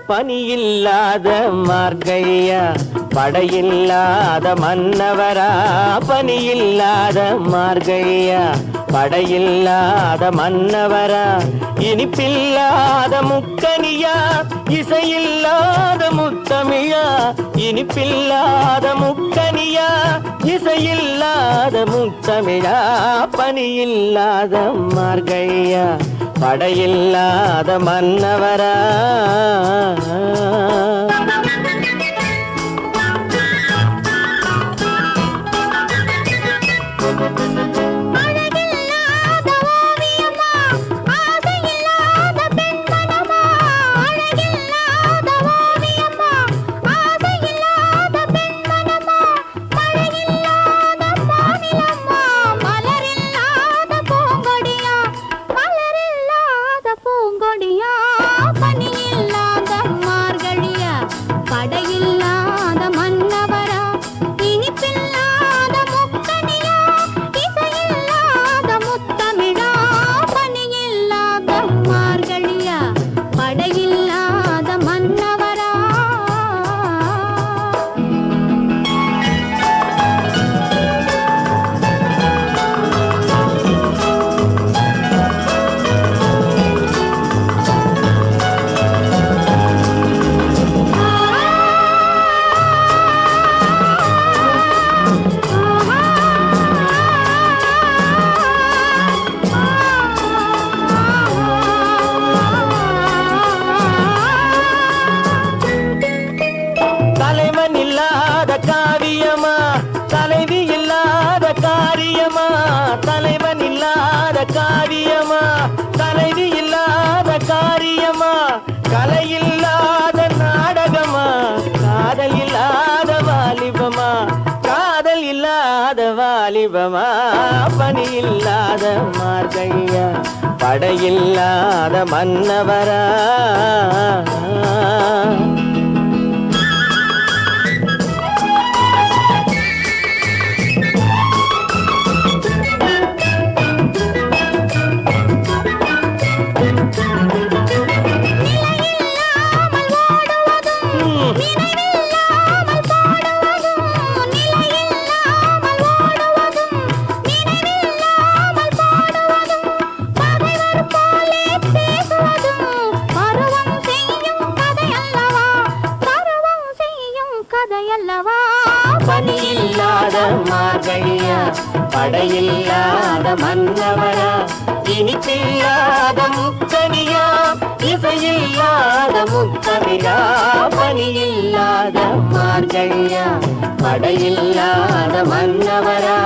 பனியில்லாத மார்கழியா படையில்லாத மன்னவரா பனியில்லாத மார்கழியா படையில்லாத மன்னவரா இனிப்பில்லாத முக்கனியா இசையில்லாத முத்தமிழா இனிப்பில்லாத முக்கனியா இசையில்லாத முத்தமிழா பனியில்லாத மார்கழியா படையில்லாத மன்னவரா தலைவன் இல்லாத காரியமா தலைவி இல்லாத காரியமா கலை இல்லாத நாடகமா காதல் இல்லாத வாலிபமா காதல் இல்லாத வாலிபமா பணி இல்லாத மார்கழியா படையில்லாத மன்னவரா பனியில்லாத மார்கழியா படையில்லாத மன்னவரா இனிப்பில்லாத முக்கனியா இசையில்லாத முத்தமிழா பனியில்லாத மார்கழியா படையில்லாத மன்னவரா